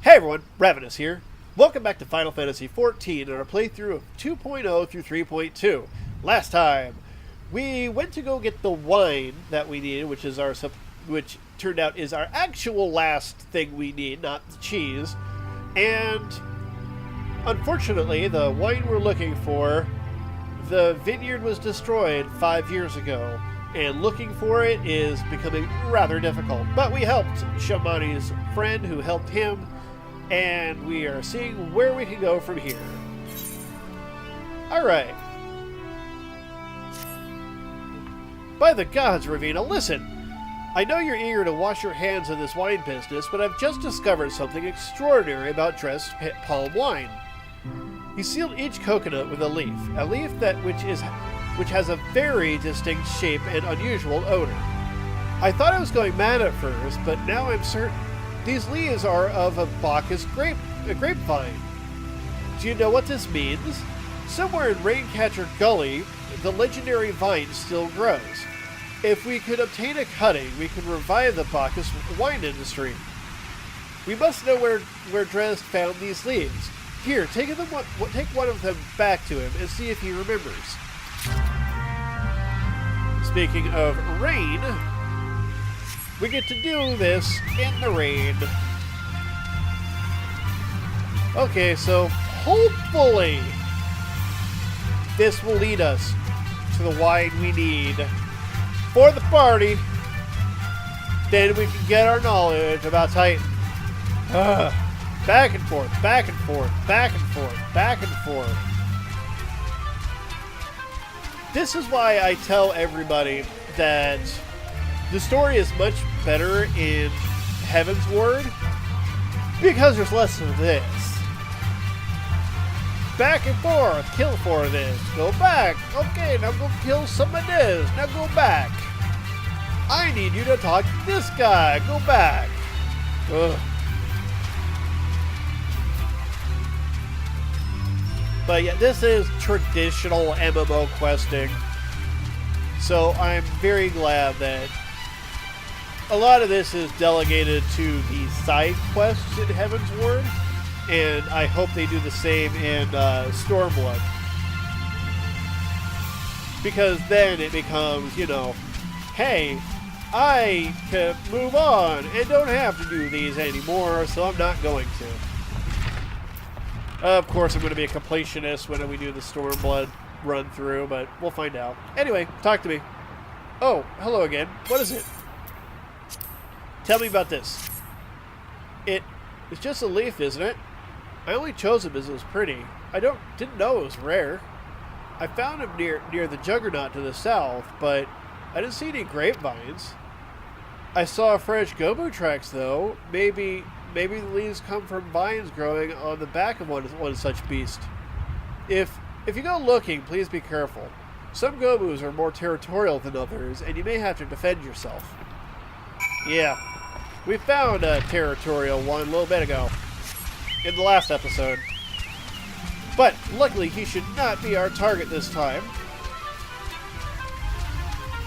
Hey everyone, Ravinous here. Welcome back to Final Fantasy XIV and our playthrough of 2.0 through 3.2. Last time, we went to go get the wine that we needed, which turned out is our actual last thing we need, not the cheese. And unfortunately, the wine we're looking for, the vineyard was destroyed 5 years ago, and looking for it is becoming rather difficult. But we helped Shamani's friend who helped him, and we are seeing where we can go from here. Alright. By the gods, Ravinous, listen! I know you're eager to wash your hands of this wine business, but I've just discovered something extraordinary about dressed palm wine. He sealed each coconut with a leaf which has a very distinct shape and unusual odor. I thought I was going mad at first, but now I'm certain. These leaves are of a Bacchus grapevine. Do you know what this means? Somewhere in Raincatcher Gully, the legendary vine still grows. If we could obtain a cutting, we could revive the Bacchus wine industry. We must know where Dres found these leaves. Here, take one of them back to him and see if he remembers. Speaking of rain, we get to do this in the rain. Okay, so hopefully this will lead us to the wine we need for the party. Then we can get our knowledge about Titan. Back and forth, back and forth, back and forth, back and forth. This is why I tell everybody that the story is much better in Heaven's Word, because there's less of this. Back and forth, kill for this, go back, okay, now go kill some of this, now go back. I need you to talk to this guy, go back. Ugh. But yeah, this is traditional MMO questing, so I'm very glad that a lot of this is delegated to the side quests in Heaven's Word, and I hope they do the same in Stormblood. Because then it becomes, hey, I can move on and don't have to do these anymore, so I'm not going to. Of course, I'm going to be a completionist when we do the Stormblood run through, but we'll find out. Anyway, talk to me. Oh, hello again. What is it? Tell me about this. It's just a leaf, isn't it? I only chose it because it was pretty. I didn't know it was rare. I found him near the Juggernaut to the south, but I didn't see any grapevines. I saw fresh gobu tracks though. Maybe the leaves come from vines growing on the back of one such beast. If you go looking, please be careful. Some gobus are more territorial than others, and you may have to defend yourself. Yeah. We found a territorial one a little bit ago, in the last episode. But, luckily, he should not be our target this time.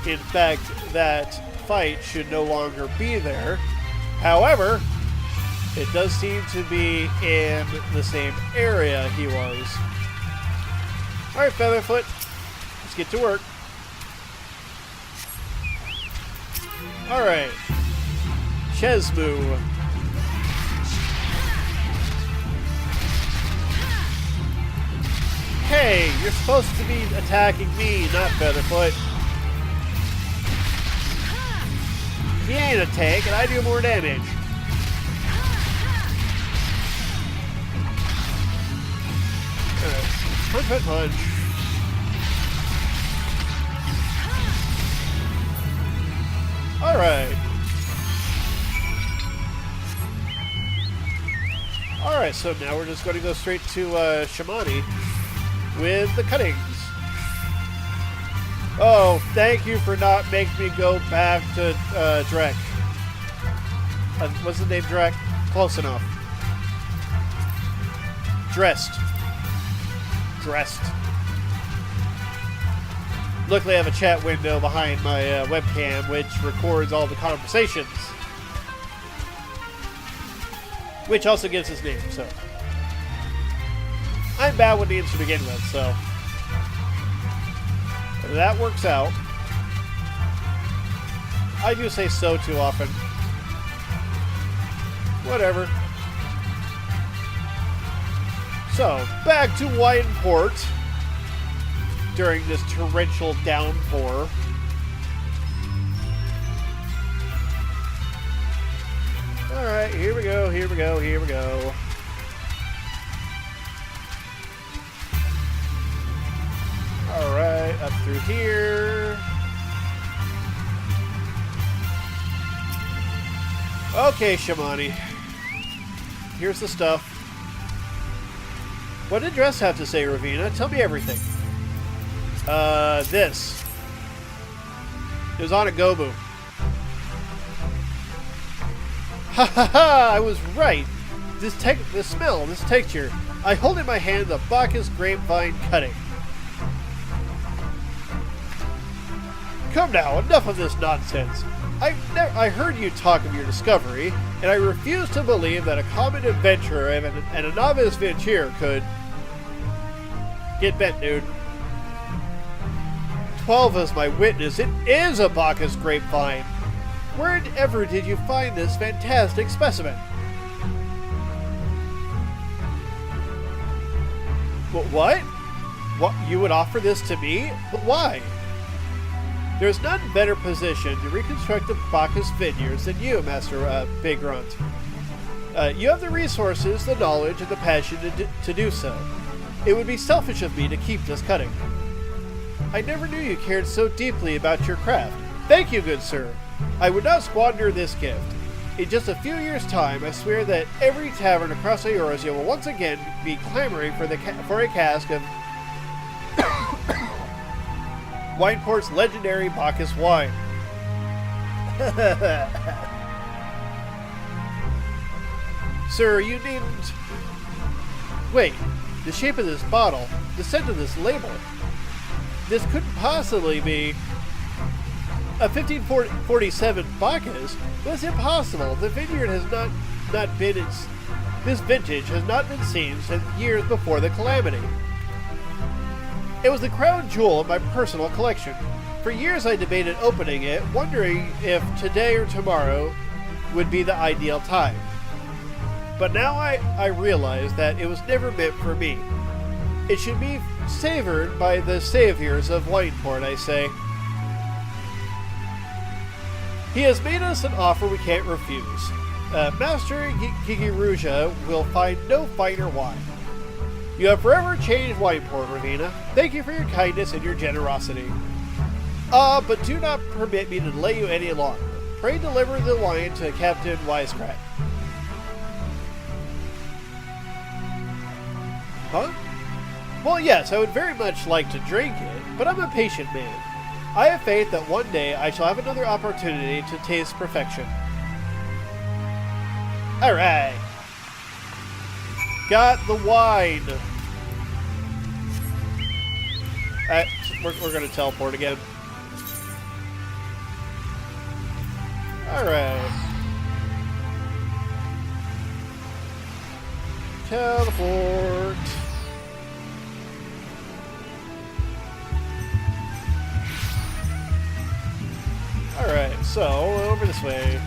In fact, that fight should no longer be there. However, it does seem to be in the same area he was. Alright, Featherfoot, let's get to work. Alright. Chesmu. Hey, you're supposed to be attacking me, not Featherfoot. He ain't a tank, and I do more damage. Punch, punch. Alright. Alright, so now we're just going to go straight to Shamani with the cuttings. Oh, thank you for not making me go back to Drek. What's the name, Drek? Close enough. Dressed. Luckily I have a chat window behind my webcam which records all the conversations. which also gives his name, so. I'm bad with names to begin with, so. If that works out. I do say so too often. Whatever. So, back to Wineport during this torrential downpour. Alright, here we go, here we go, here we go. Alright, up through here. Okay, Shamani. Here's the stuff. What did Dress have to say, Ravina? Tell me everything. This. It was on a Gobu. Ha ha ha! I was right. This smell, this texture. I hold in my hand the Bacchus grapevine cutting. Come now, enough of this nonsense. I heard you talk of your discovery, and I refuse to believe that a common adventurer and a novice venture could... Get bent, dude. 12 as my witness. It is a Bacchus grapevine. Wherever did you find this fantastic specimen? What? What? You would offer this to me? But why? There's none better positioned to reconstruct the Bacchus vineyards than you, Master Big Grunt. You have the resources, the knowledge, and the passion to do so. It would be selfish of me to keep this cutting. I never knew you cared so deeply about your craft. Thank you, good sir. I would not squander this gift. In just a few years' time, I swear that every tavern across Eorzea will once again be clamoring for a cask of Wineport's legendary Bacchus wine. Sir, you needn't... Wait, the shape of this bottle, the scent of this label. This couldn't possibly be a 1547 Bacchus. But it's impossible. The vineyard has not been... This vintage has not been seen since years before the calamity. It was the crown jewel of my personal collection. For years I debated opening it, wondering if today or tomorrow would be the ideal time. But now I realize that it was never meant for me. It should be savored by the saviors of Wineport, I say. He has made us an offer we can't refuse. Master Gigiruja will find no finer wine. You have forever changed Wineport, Ravina. Thank you for your kindness and your generosity. But do not permit me to delay you any longer. Pray deliver the wine to Captain Wisecrack. Huh? Well, yes, I would very much like to drink it, but I'm a patient man. I have faith that one day I shall have another opportunity to taste perfection. Alright. Got the wine. We're going to teleport again. Alright. Teleport. Alright, so over this way.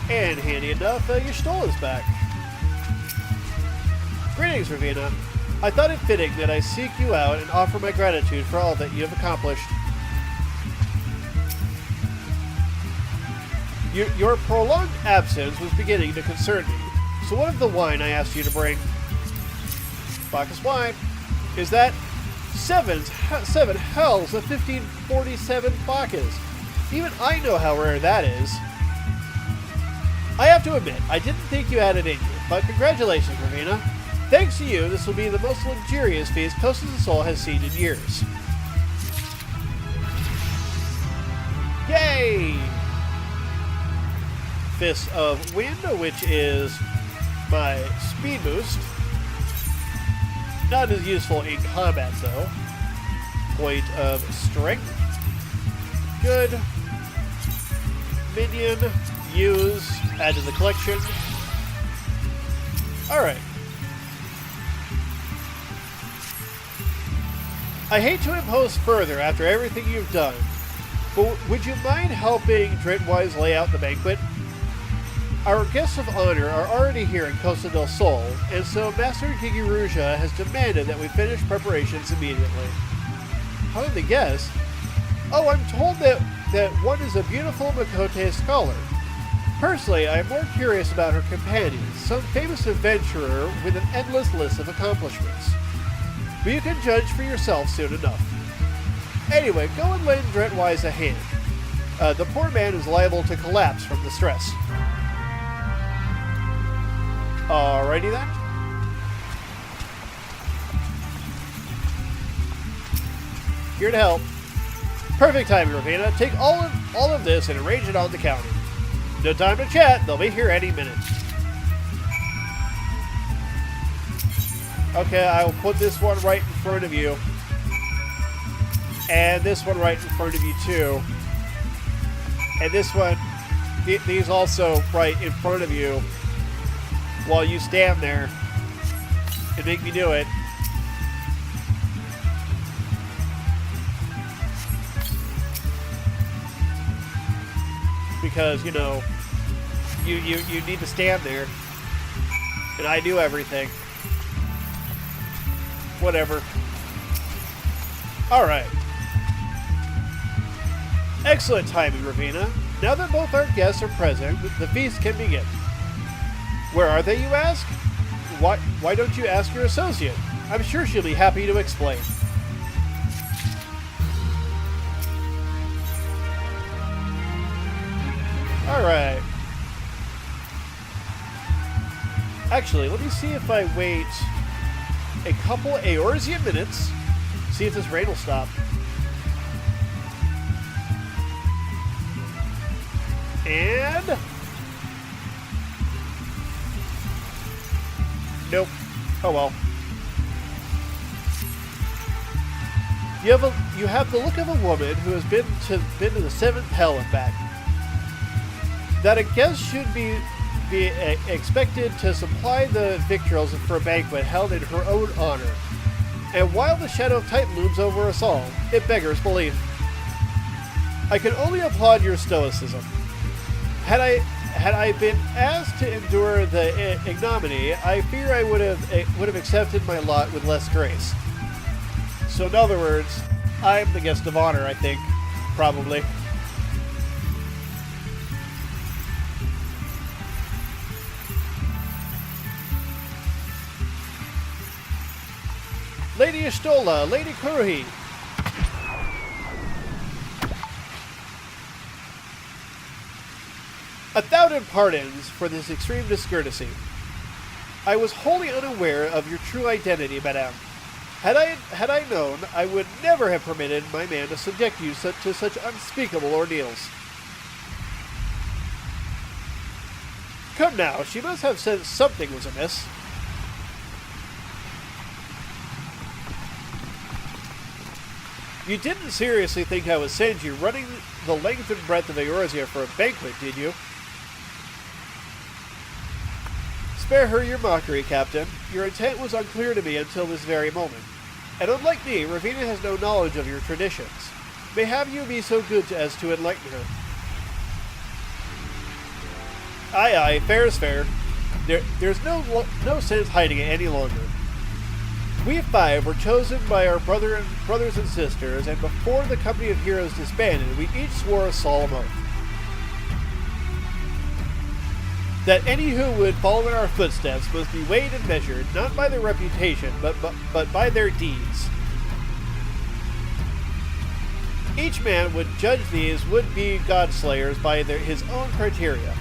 And handy enough, your stole is back. Greetings, Ravina. I thought it fitting that I seek you out and offer my gratitude for all that you have accomplished. Your prolonged absence was beginning to concern me. So what of the wine I asked you to bring? Bacchus wine. Is that seven hells of 1547 Bacchus? Even I know how rare that is. I have to admit, I didn't think you had it in you, but congratulations, Ravina. Thanks to you, this will be the most luxurious feast Coast of the Soul has seen in years. Yay! Fist of Wind, which is my speed boost. Not as useful in combat, though. point of strength. Good. Minion. Use. Add to the collection. Alright. I hate to impose further after everything you've done, but would you mind helping Dritwise lay out the banquet? Our guests of honor are already here in Costa del Sol, and so Master Gigiruja has demanded that we finish preparations immediately. How did they guess? Oh, I'm told that one is a beautiful Makote scholar. Personally, I am more curious about her companion, some famous adventurer with an endless list of accomplishments. But you can judge for yourself soon enough. Anyway, go and lend Dritwise a hand. The poor man is liable to collapse from the stress. Alrighty then. Here to help. Perfect timing, Ravina. Take all of this and arrange it on the counter. No time to chat. They'll be here any minute. Okay, I will put this one right in front of you. And this one right in front of you, too. And this one, these also right in front of you. While you stand there and make me do it. Because, you know, you need to stand there. And I do everything. Whatever. Alright. Excellent timing, Ravina. Now that both our guests are present, the feast can begin. Where are they, you ask? Why don't you ask your associate? I'm sure she'll be happy to explain. Alright. Actually, let me see if I wait a couple Eorzean minutes. See if this rain will stop. And... nope. Oh well. You have the look of a woman who has been to the seventh hell and back. That a guest should be expected to supply the victuals for a banquet held in her own honor. And while the shadow of Titan looms over us all, it beggars belief. I can only applaud your stoicism. Had I been asked to endure the ignominy, I fear I would have accepted my lot with less grace. So in other words, I'm the guest of honor, I think. Probably. Lady Ishtola, Lady Kuruhi. A thousand pardons for this extreme discourtesy. I was wholly unaware of your true identity, madame. Had I known, I would never have permitted my man to subject you to such unspeakable ordeals. Come now, she must have said something was amiss. You didn't seriously think I would send you running the length and breadth of Eorzea for a banquet, did you? Spare her your mockery, Captain. Your intent was unclear to me until this very moment. And unlike me, Ravina has no knowledge of your traditions. May have you be so good as to enlighten her. Aye, aye, fair is fair. There's no sense hiding it any longer. We five were chosen by our brothers and sisters, and before the company of heroes disbanded, we each swore a solemn oath that any who would follow in our footsteps must be weighed and measured, not by their reputation, but by their deeds. Each man would judge these would-be godslayers by his own criteria.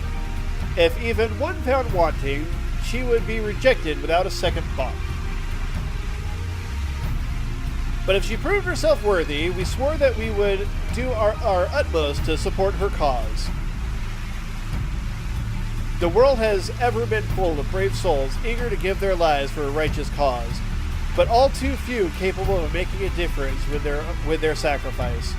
If even one found wanting, she would be rejected without a second thought. But if she proved herself worthy, we swore that we would do our utmost to support her cause. The world has ever been full of brave souls eager to give their lives for a righteous cause, but all too few capable of making a difference with their sacrifice.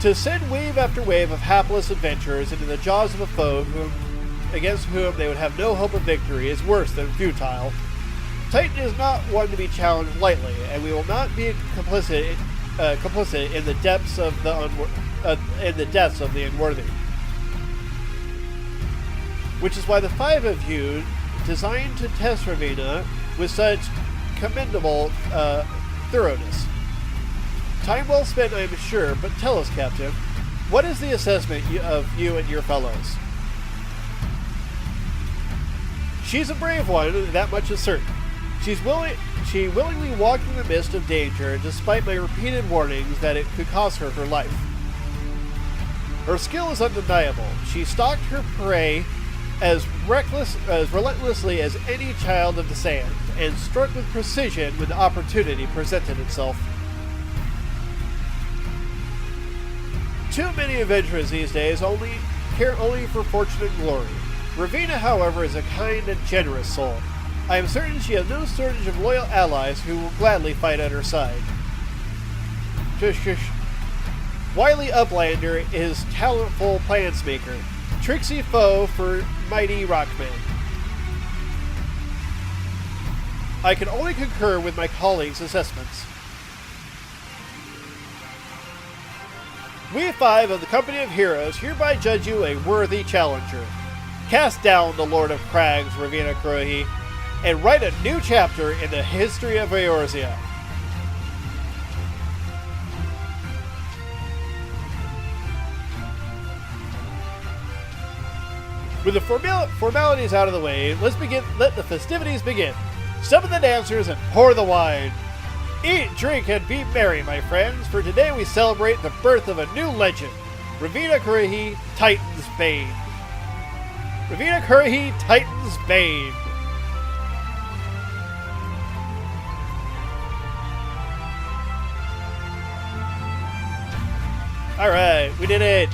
To send wave after wave of hapless adventurers into the jaws of a foe against whom they would have no hope of victory is worse than futile. Titan is not one to be challenged lightly, and we will not be complicit in the depths of the unworthy. Which is why the 5 of you designed to test Ravinous with such commendable thoroughness. Time well spent, I am sure, but tell us, Captain, what is the assessment of you and your fellows? She's a brave one, that much is certain. She willingly walked in the midst of danger, despite my repeated warnings that it could cost her her life. Her skill is undeniable. She stalked her prey as relentlessly as any child of the sand, and struck with precision when the opportunity presented itself. Too many adventurers these days care only for fortune and glory. Ravinous, however, is a kind and generous soul. I am certain she has no shortage of loyal allies who will gladly fight at her side. Shush, shush. Wily Uplander is talentful plansmaker. Tricksy foe for mighty rockman. I can only concur with my colleagues' assessments. We 5 of the Company of Heroes hereby judge you a worthy challenger. Cast down the Lord of Crags, Ravinous Kurohi, and write a new chapter in the history of Eorzea. With the formalities out of the way, let the festivities begin. Summon the dancers and pour the wine. Eat, drink, and be merry, my friends, for today we celebrate the birth of a new legend, Ravinous Kurohi, Titan's Bane. Ravinous Kurohi, Titan's Bane. Alright, we did it.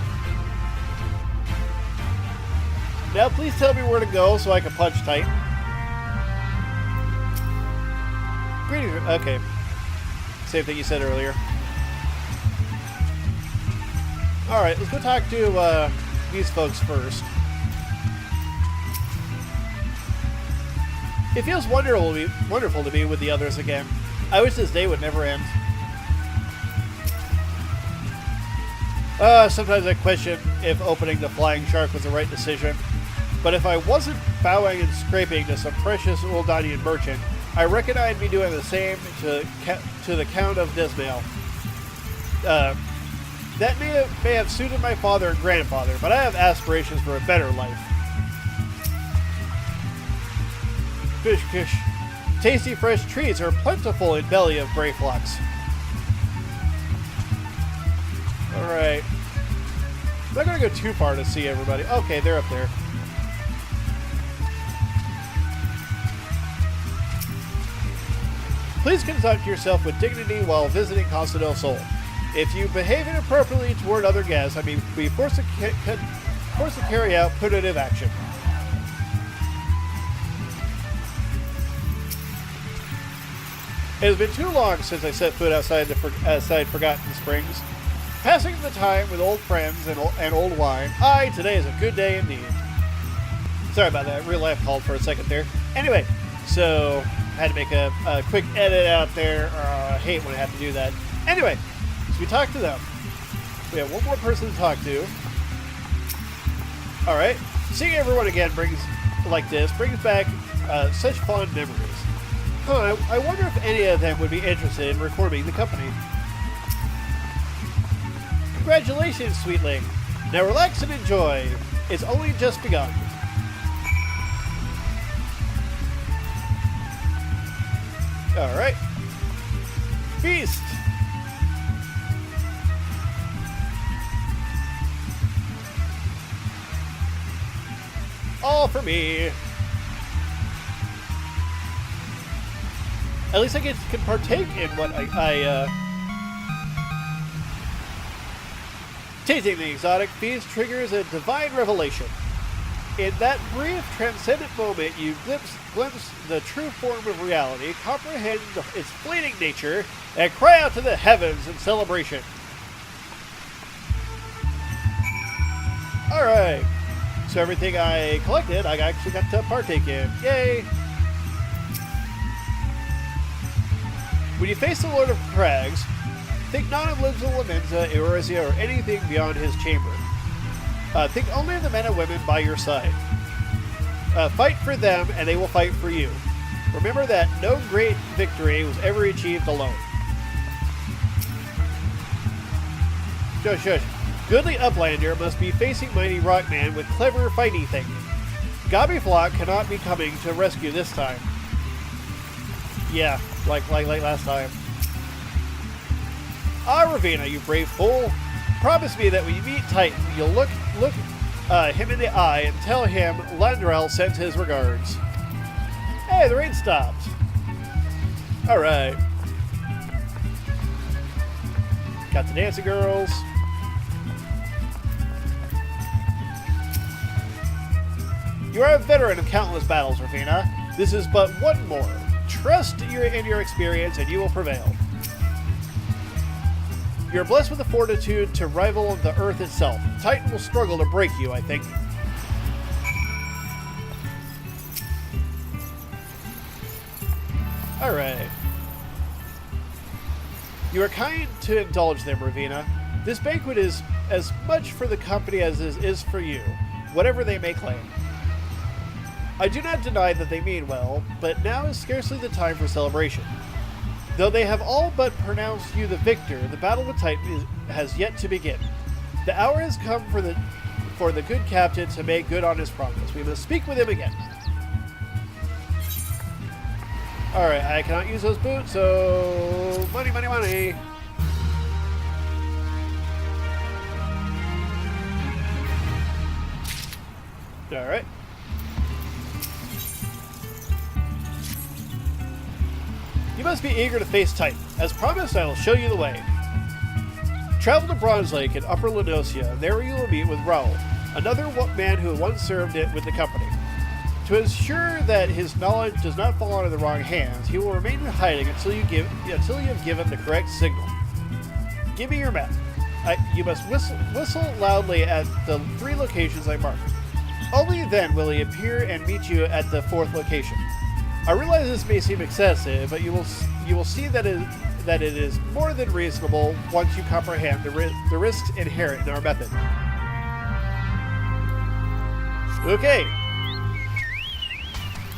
Now please tell me where to go so I can punch Titan. Okay. Same thing you said earlier. Alright, let's go talk to these folks first. It feels wonderful to be with the others again. I wish this day would never end. Sometimes I question if opening the Flying Shark was the right decision. But if I wasn't bowing and scraping to some precious Uldanian merchant, I reckon I'd be doing the same to the Count of Dismail. That may have suited my father and grandfather, but I have aspirations for a better life. Fish, fish. Tasty fresh treats are plentiful in belly of Brayflux. Alright. I'm not going to go too far to see everybody. Okay, they're up there. Please conduct yourself with dignity while visiting Costa del Sol. If you behave inappropriately toward other guests, I mean, be forced to carry out punitive action. It has been too long since I set foot outside Forgotten Springs. Passing the time with old friends and old wine. Aye, today is a good day indeed. Sorry about that. Real life called for a second there. Anyway, so I had to make a quick edit out there. I hate when I have to do that. Anyway, so we talked to them. We have one more person to talk to. Alright. Seeing everyone again brings back such fond memories. Huh, I wonder if any of them would be interested in reforming the company. Congratulations, sweetling. Now relax and enjoy. It's only just begun. Alright. Feast! All for me. At least I can partake in what tasting the exotic feast triggers a divine revelation. In that brief, transcendent moment, you glimpse the true form of reality, comprehend its fleeting nature, and cry out to the heavens in celebration. Alright. So everything I collected, I actually got to partake in. Yay! When you face the Lord of Crags, think not of lives of Laminza, Eorzea, or anything beyond his chamber. Think only of the men and women by your side. Fight for them, and they will fight for you. Remember that no great victory was ever achieved alone. Shush, shush. Goodly Uplander must be facing mighty Rockman with clever fighty thing. Gobbyflock cannot be coming to rescue this time. Yeah, like last time. Ah, Ravenous, you brave fool. Promise me that when you meet Titan, you'll look him in the eye and tell him Landrel sends his regards. Hey, the rain stopped. Alright. Got the dancing girls. You are a veteran of countless battles, Ravenous. This is but one more. Trust in your experience and you will prevail. You're blessed with the fortitude to rival the Earth itself. Titan will struggle to break you, I think. Alright. You are kind to indulge them, Ravenous. This banquet is as much for the company as it is for you, whatever they may claim. I do not deny that they mean well, but now is scarcely the time for celebration. Though they have all but pronounced you the victor, the battle with Titan has yet to begin. The hour has come for the good captain to make good on his promise. We must speak with him again. Alright, I cannot use those boots, so... Money, money, money! Alright. You must be eager to face Titan. As promised, I will show you the way. Travel to Bronze Lake in Upper Lenosia, and there you will meet with Raoul, another man who once served it with the company. To ensure that his knowledge does not fall into the wrong hands, he will remain in hiding until you have given the correct signal. Give me your map. You must whistle loudly at the 3 locations I marked. Only then will he appear and meet you at the 4th location. I realize this may seem excessive, but you will see that it is more than reasonable once you comprehend the risks inherent in our method. Okay.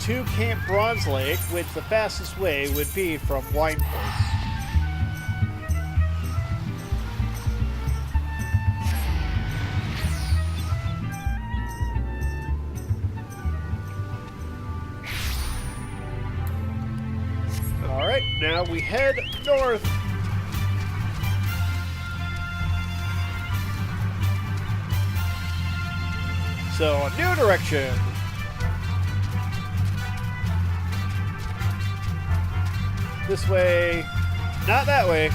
To Camp Bronze Lake, which the fastest way would be from Wineport. Alright, now we head north. So, a new direction. This way. Not that way.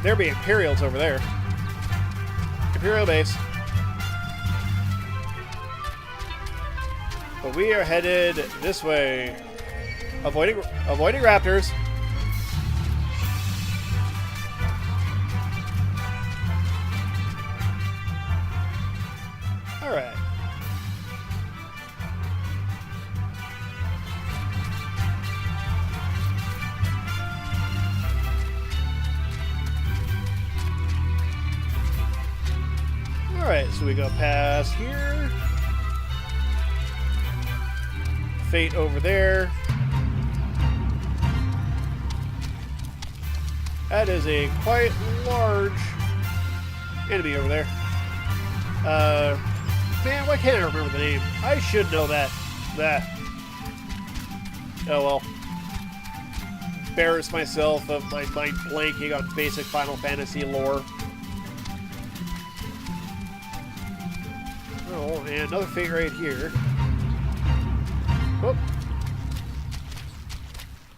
There be Imperials over there. Imperial base. But we are headed this way. Avoiding raptors. Alright. Alright, so we go past here. Fate over there. That is a quite large enemy over there. Man, why can't I remember the name? I should know that. Oh well. Embarrass myself of my mind blanking on basic Final Fantasy lore. Oh, and another fate right here. Whoop.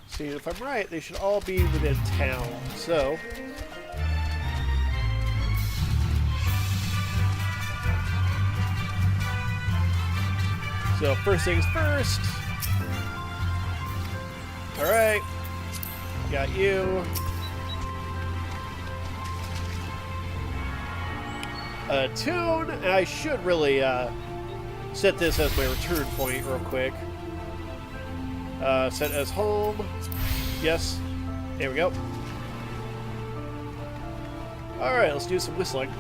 See, if I'm right, they should all be within town. So, So first things first. Alright. Got you. Tune. I should really set this as my return point real quick. Set as home. Yes. There we go. Alright, let's do some whistling.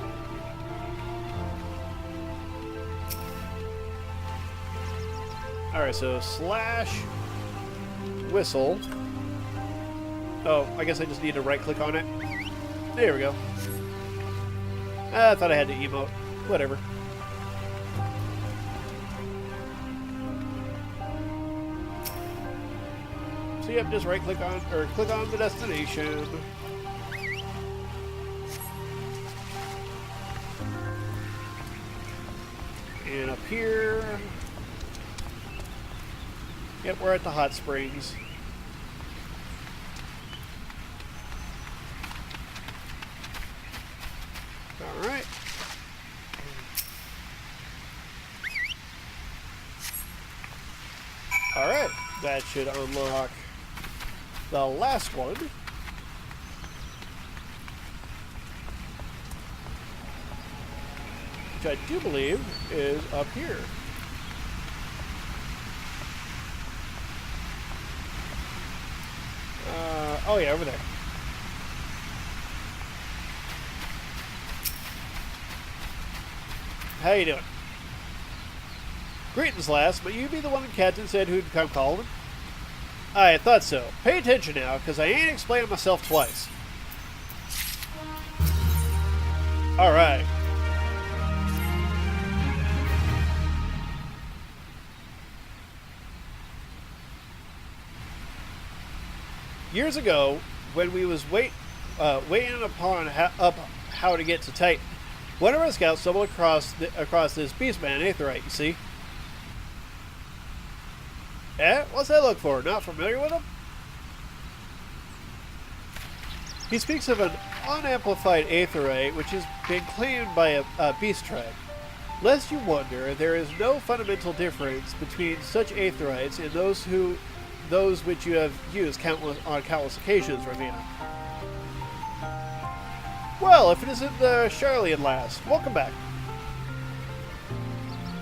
Alright, so slash whistle. Oh, I guess I just need to right click on it. There we go. I thought I had to emote. Whatever. So yep, just right click on, or click on the destination. And up here. Yep, we're at the hot springs. Alright. Alright, that should unlock the last one. Which I do believe is up here. Oh yeah, over there. How you doing? Greetings, lass, but you be the one the captain said who'd come calling? I thought so. Pay attention now, because I ain't explaining myself twice. Alright. Years ago, when we was waiting upon how to get to Titan, one of our scouts stumbled across this beastman Aetherite, you see. Eh? What's that look for? Not familiar with him? He speaks of an unamplified Aetherite which has been claimed by a beast tribe. Lest you wonder, there is no fundamental difference between such Aetherites and those which you have used on countless occasions, Ravinous. Well, if it isn't the Charlian lass, welcome back.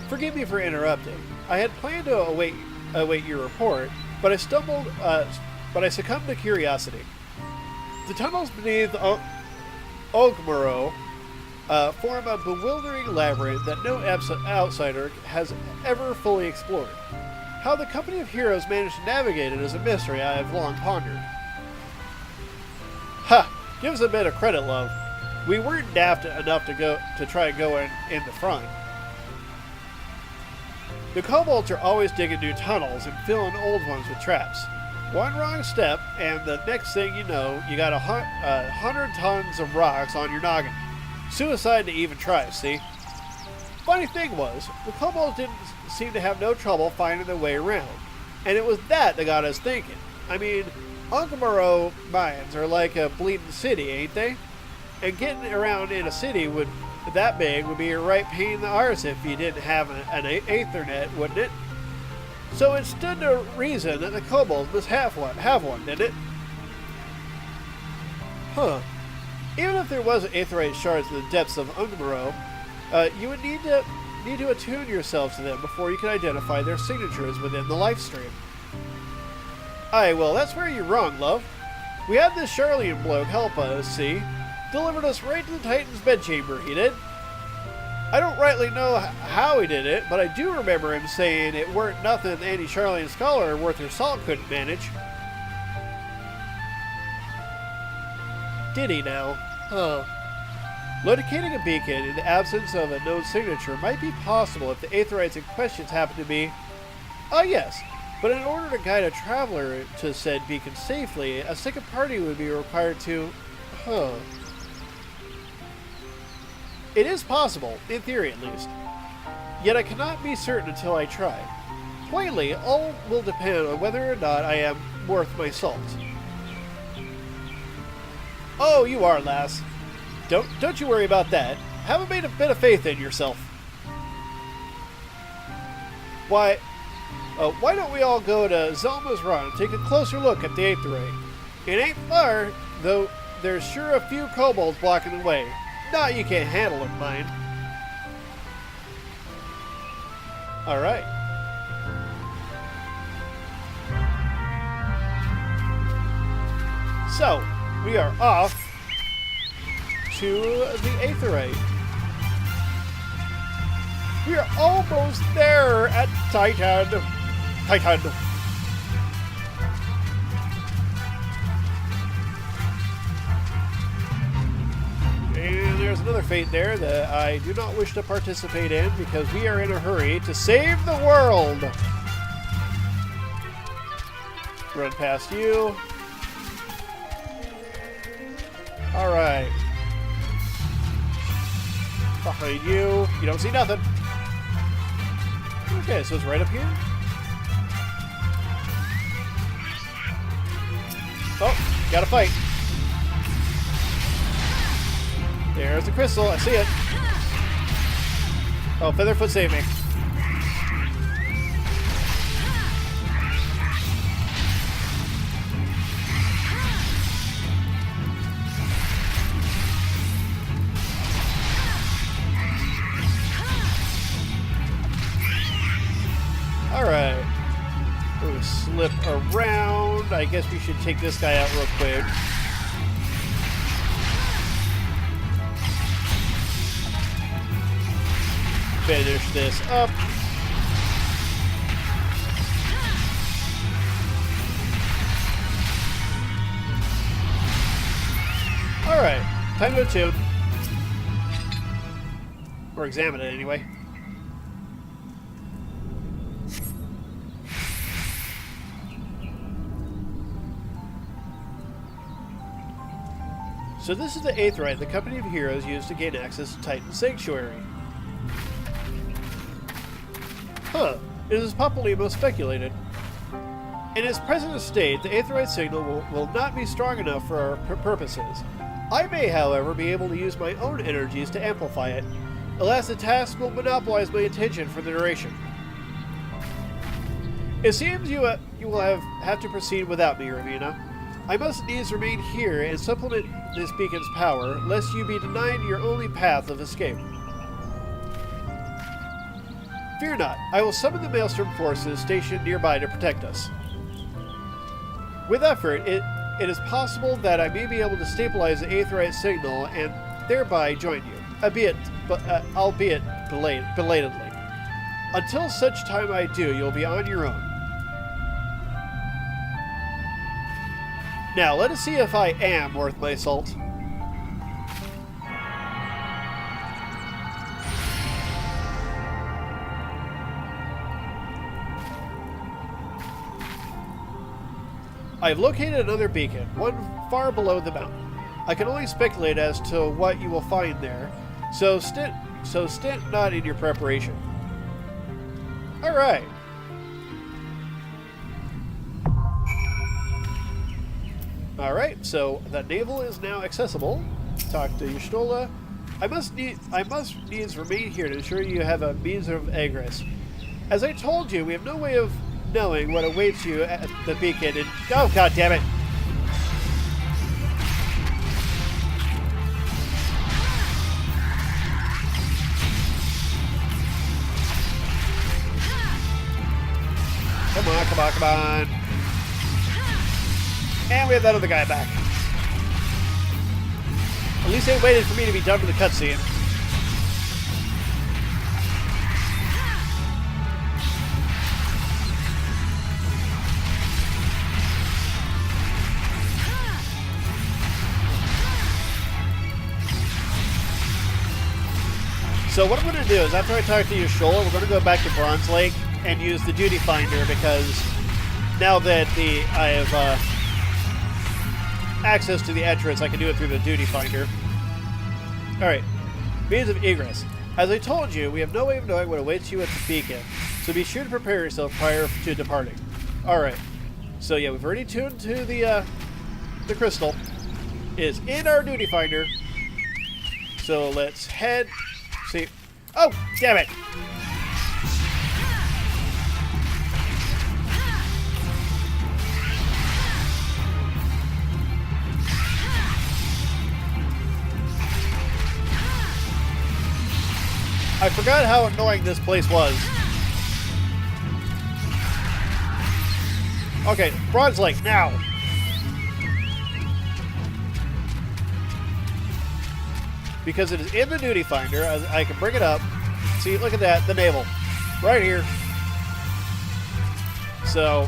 Forgive me for interrupting. I had planned to await your report, but I succumbed to curiosity. The tunnels beneath Ogmaro form a bewildering labyrinth that no outsider has ever fully explored. How the company of heroes managed to navigate it is a mystery I have long pondered. Ha! Give us a bit of credit, love. We weren't daft enough to try and go in the front. The kobolds are always digging new tunnels and filling old ones with traps. One wrong step, and the next thing you know, you got 100 tons of rocks on your noggin. Suicide to even try, see? Funny thing was, the kobolds didn't seem to have no trouble finding their way around. And it was that got us thinking. I mean, Ogmaro mines are like a bleeding city, ain't they? And getting around in a city that big would be a right pain in the arse if you didn't have an Aethernet, wouldn't it? So it stood to reason that the kobolds must have one, didn't it? Huh. Even if there was Aetherite shards in the depths of Ogmaro, you would need to attune yourselves to them before you can identify their signatures within the life stream. Aye, well, that's where you're wrong, love. We had this Charlian bloke help us, see? Delivered us right to the Titan's bedchamber, he did. I don't rightly know how he did it, but I do remember him saying it weren't nothing any Charlian scholar worth her salt couldn't manage. Did he now? Huh. Locating a beacon in the absence of a known signature might be possible if the Aetherites in question happen to be... Ah, yes. But in order to guide a traveler to said beacon safely, a second party would be required to... Huh. It is possible, in theory at least. Yet I cannot be certain until I try. Plainly, all will depend on whether or not I am worth my salt. Oh, you are, lass. Don't you worry about that. Have a bit of faith in yourself. Why don't we all go to Zelma's Run and take a closer look at the Aetherite? It ain't far, though there's sure a few kobolds blocking the way. Not you can't handle them, mind. Alright. So, we are off to the Aetherite. We are almost there at Titan. And there's another fate there that I do not wish to participate in because we are in a hurry to save the world. Run past you. Alright. Behind you. You don't see nothing. Okay, so it's right up here. Oh, gotta fight. There's the crystal. I see it. Oh, Featherfoot saved me. Alright. We'll slip around. I guess we should take this guy out real quick. Finish this up. Alright. Time to attune. Or examine it anyway. So this is the Aetherite the Company of Heroes used to gain access to Titan's Sanctuary. Huh. It is popularly most speculated. In its present state, the Aetherite signal will not be strong enough for our purposes. I may, however, be able to use my own energies to amplify it. Alas, the task will monopolize my attention for the duration. It seems you will have to proceed without me, Ravinous. I must needs remain here and supplement this beacon's power, lest you be denied your only path of escape. Fear not, I will summon the Maelstrom forces stationed nearby to protect us. With effort, it is possible that I may be able to stabilize the Aetherite signal and thereby join you, albeit belatedly. Until such time I do, you'll be on your own. Now, let us see if I am worth my salt. I've located another beacon, one far below the mountain. I can only speculate as to what you will find there, so stint not in your preparation. Alright. Alright, so the naval is now accessible. Talk to Y'shtola. I must needs remain here to ensure you have a means of egress. As I told you, we have no way of knowing what awaits you at the beacon and... Oh, god damn it! Come on, come on, come on. And we have that other guy back. At least they waited for me to be done with the cutscene. So what I'm going to do is, after I talk to Y'shtola, we're going to go back to Bronze Lake and use the Duty Finder, because now that I have access to the entrance, I can do it through the Duty Finder. Alright, means of egress. As I told you, we have no way of knowing what awaits you at the beacon, so be sure to prepare yourself prior to departing. Alright, so yeah, we've already tuned to the crystal. It is in our Duty Finder. So let's head... See. Oh, damn it! I forgot how annoying this place was. Okay, Bronze Lake, now! Because it is in the duty finder, I can bring it up. See, look at that, the naval. Right here. So,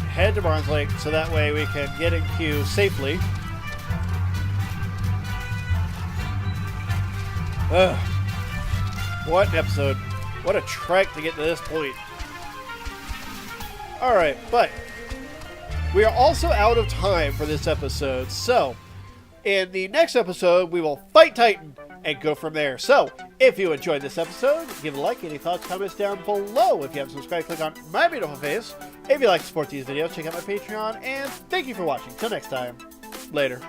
head to Bronze Lake so that way we can get in queue safely. Ugh. What an episode. What a trek to get to this point. Alright, but we are also out of time for this episode, so in the next episode, we will fight Titan and go from there. So, if you enjoyed this episode, give it a like. Any thoughts, comments down below. If you haven't subscribed, click on my beautiful face. If you like to support these videos, check out my Patreon. And thank you for watching. Till next time, later.